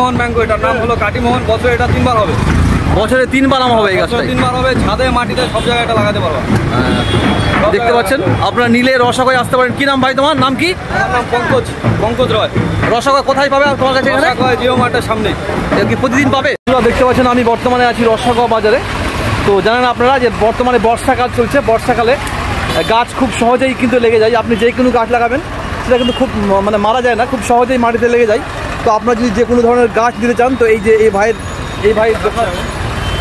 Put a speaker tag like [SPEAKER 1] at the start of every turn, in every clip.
[SPEAKER 1] কাটিমোহন mango, এটার নাম হলো কাটিমোহন। বছরে এটা 3 বার হবে।
[SPEAKER 2] বছরে 3 বার আম হবে এই গাছটা?
[SPEAKER 1] 3 বার হবে। ছাদে মাটিতে সব জায়গায় এটা লাগাতে পারবা।
[SPEAKER 2] দেখতে পাচ্ছেন আপনারা নিলে রসাগয় আসতে পারেন। কি নাম ভাই তোমার? নাম কি?
[SPEAKER 1] আমার নাম পঙ্কজ রয়।
[SPEAKER 2] রসাগয় কোথায় পাবে তোমার কাছে?
[SPEAKER 1] রসাগয় জিও মার্টের সামনে।
[SPEAKER 2] কি প্রতিদিন পাবে? দেখতে পাচ্ছেন আমি বর্তমানে আছি রসাগয় বাজারে। তো জানেন আপনারা যে বর্তমানে বর্ষাকাল চলছে। বর্ষাকালে গাছ খুব সহজেই কিন্তু লেগে যায়। আপনি যে কোনো গাছ লাগাবেন সেটা কিন্তু খুব মানে মারা যায় না, খুব সহজেই মাটিতে লেগে যায়। তো আপনারা যদি যে কোনো ধরনের গাছ দিতে চান তো এই যে এই ভাই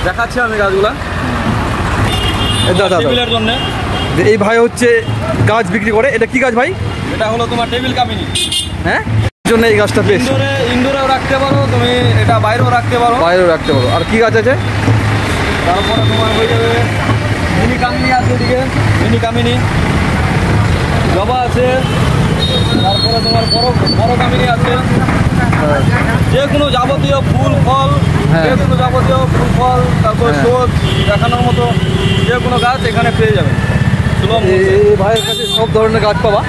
[SPEAKER 1] দেখাচ্ছি আমি গাছগুলা টেবিলের জন্য।
[SPEAKER 2] এই ভাই হচ্ছে গাছ বিক্রি করে। এটা কি গাছ ভাই?
[SPEAKER 1] এটা হলো তোমার টেবিল কামিনী।
[SPEAKER 2] হ্যাঁ, জন্য এই গাছটা বেশ
[SPEAKER 1] ইনডোরেও রাখতে পারো তুমি, এটা বাইরেও রাখতে পারো।
[SPEAKER 2] আর কি গাছ আছে?
[SPEAKER 1] তারপরে তোমার হয়ে যাবে মিনি কামিনী আছে, এদিকে মিনি কামিনী, জবা আছে। তারপরে তোমার বড় কামিনী আছে। যে কোনো যাবতীয় ফুল ফল, যে কোনো যাবতীয় ফুল ফল, তারপর সবুজ দেখানোর মতো যে কোনো গাছ এখানে পেয়ে যাবেন।
[SPEAKER 2] এই ভাইয়ের কাছে সব ধরনের গাছ পাবা।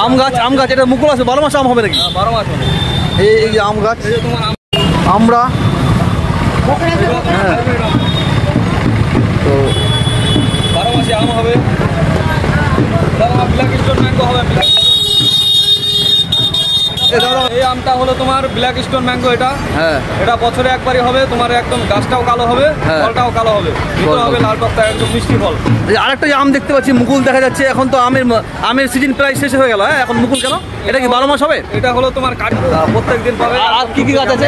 [SPEAKER 2] আম গাছ এটা মুকুল আছে, 12 মাস আম হবে নাকি?
[SPEAKER 1] 12 মাস হবে।
[SPEAKER 2] এই আম গাছ আমরা তো
[SPEAKER 1] 12 মাসে আম হবে। ব্ল্যাক স্টোন ম্যাঙ্গো হবে। এই আমটা হলো তোমার ব্ল্যাক স্টোন ম্যাঙ্গো। এটা বছরে একবারই হবে। তোমার একদম গাছটাও কালো হবে, ফলটাও কালো হবে, ভিতরে হবে লাল টকটা, একদম মিষ্টি ফল।
[SPEAKER 2] আরেকটা আম দেখতে পাচ্ছি মুকুল দেখা যাচ্ছে। এখন তো আমের সিজন প্রায় শেষ হয়ে গেল। এখন মুকুল কেন? এটা কি 12 মাস হবে?
[SPEAKER 1] এটা হলো তোমার প্রত্যেক দিন পাবে।
[SPEAKER 2] আর কি কি গাছ আছে?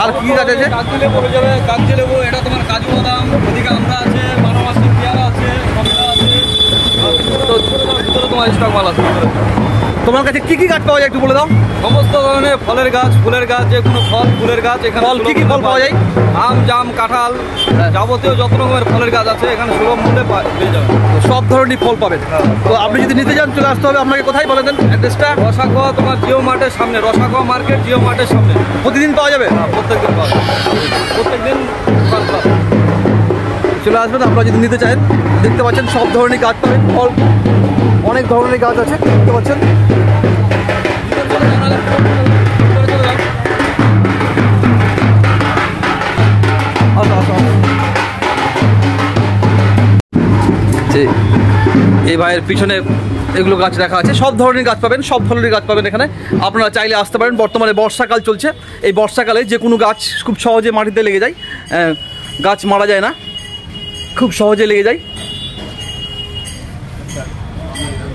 [SPEAKER 2] আর কি গাছ আছে?
[SPEAKER 1] কাগজি লেবু হয়ে যাবে। কাগজি লেবু, এটা তোমার কাজু বাদাম, এদিকে আমরা আছে, 12 মাসের পেয়ারা আছে, কমলা আছে। ভিতরে তোমার স্টক মাল আছে।
[SPEAKER 2] তোমার কাছে কি কি গাছ পাওয়া যায় একটু বলে দাও।
[SPEAKER 1] সমস্ত ধরনের ফলের গাছ, ফুলের গাছ, যে কোনো ফল ফুলের গাছ এখানে।
[SPEAKER 2] কি কি ফল পাওয়া যায়?
[SPEAKER 1] আম, জাম, কাঁঠাল, যাবতীয় যত রকমের ফলের গাছ আছে এখানে সুলভ মূল্যে পেয়ে যাবেন।
[SPEAKER 2] সব ধরনের ফল পাবেন। তো আপনি যদি নিতে চান চলে আসতে হবে আপনাকে। কোথায় বলে দেন অ্যাড্রেসটা?
[SPEAKER 1] রসাগোয়া তোমার জিও মার্টের সামনে, রসাগোয়া মার্কেট জিও মার্টের সামনে।
[SPEAKER 2] প্রতিদিন পাওয়া যাবে?
[SPEAKER 1] প্রত্যেকদিন পাওয়া যাবে। প্রত্যেকদিন
[SPEAKER 2] চলে আসবেন আপনারা যদি নিতে চান। দেখতে পাচ্ছেন সব ধরনের গাছ পাবেন। ফল অনেক ধরনের গাছ আছে দেখতে পাচ্ছেন। এই ভাইয়ের পিছনে এগুলো গাছ রাখা আছে। সব ধরনের গাছ পাবেন, সব ধরনের গাছ পাবেন এখানে। আপনারা চাইলে আসতে পারেন। বর্তমানে বর্ষাকাল চলছে। এই বর্ষাকালে যে কোনো গাছ খুব সহজে মাটিতে লেগে যায়। গাছ মারা যায় না, খুব সহজে লেগে যায়।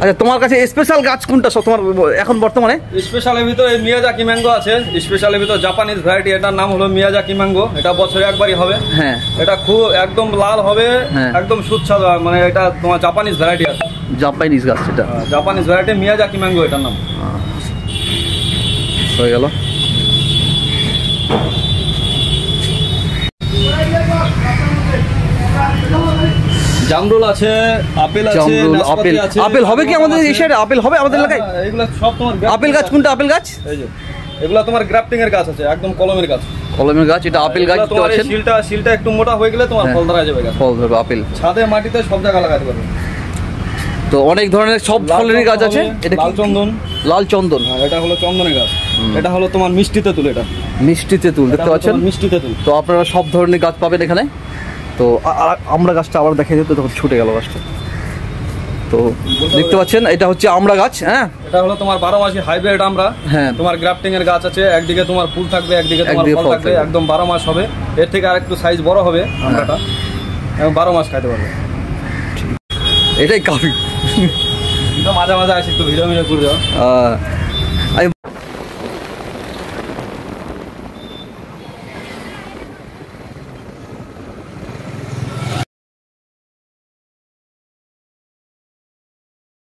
[SPEAKER 2] আচ্ছা, তোমার কাছে স্পেশাল গাছ কোনটা তোমার এখন বর্তমানে?
[SPEAKER 1] স্পেশালের ভিতরে মিয়াজাকি ম্যাঙ্গো আছে। স্পেশালের ভিতরে জাপানিজ ভ্যারাইটি, এটার নাম হলো মিয়াজাকি ম্যাঙ্গো। এটা বছরে একবারই হবে।
[SPEAKER 2] হ্যাঁ,
[SPEAKER 1] এটা খুব একদম লাল হবে, একদম সুস্বাদু। মানে এটা তোমার জাপানিজ ভ্যারাইটি আছে।
[SPEAKER 2] জাপানিজ গাছ, এটা
[SPEAKER 1] জাপানিজ ভ্যারাইটি মিয়াজাকি ম্যাঙ্গো এটার নাম।
[SPEAKER 2] হয়ে গেল।
[SPEAKER 1] জামরুল আছে, আপেল আছে, নাশপাতি আছে।
[SPEAKER 2] আপেল হবে কি আমাদের এই সাইডে? আপেল হবে আমাদের এলাকায়?
[SPEAKER 1] এগুলো সব তোমার
[SPEAKER 2] আপেল গাছ। কোনটা আপেল গাছ?
[SPEAKER 1] এই যে এগুলো তোমার গ্রাফটিং এর গাছ আছে, একদম কলমের গাছ।
[SPEAKER 2] কলমের গাছ, এটা আপেল গাছ।
[SPEAKER 1] তোমার শিলটা একটু মোটা হয়ে গেলে তোমার ফল ধরা যাবে। গাছ
[SPEAKER 2] ফল ধরবে আপেল।
[SPEAKER 1] ছাদে মাটিতে সব জায়গায় লাগাতে পারবে।
[SPEAKER 2] তো অনেক ধরনের সব ফলের গাছ আছে। এটা
[SPEAKER 1] লাল চন্দন।
[SPEAKER 2] লাল চন্দন,
[SPEAKER 1] এটা হলো চন্দনের গাছ। এটা হলো তোমার মিষ্টি তেঁতুল। এটা
[SPEAKER 2] মিষ্টি তেঁতুল দেখতে পাচ্ছেন,
[SPEAKER 1] মিষ্টি তেঁতুল।
[SPEAKER 2] তো আপনারা সব ধরনের গাছ পাবেন এখানে। তো আমরা গাছটা আবার দেখে দিতে, তখন ছুটে গেল গাছটা। তো দেখতে পাচ্ছেন এটা হচ্ছে আমড়া গাছ। হ্যাঁ,
[SPEAKER 1] এটা হলো তোমার 12 মাসি হাইব্রিড আমড়া।
[SPEAKER 2] হ্যাঁ,
[SPEAKER 1] তোমার গ্রাফটিং এর গাছ আছে। একদিকে তোমার ফুল থাকবে, একদিকে তোমার ফল থাকবে। একদম 12 মাস হবে। এর থেকে আরেকটু সাইজ বড় হবে আমড়াটা, এবং 12 মাস খাইতে পারবে।
[SPEAKER 2] এটাই কাফি।
[SPEAKER 1] মাঝে মাঝে আসি একটু ভিডিও করে দাও।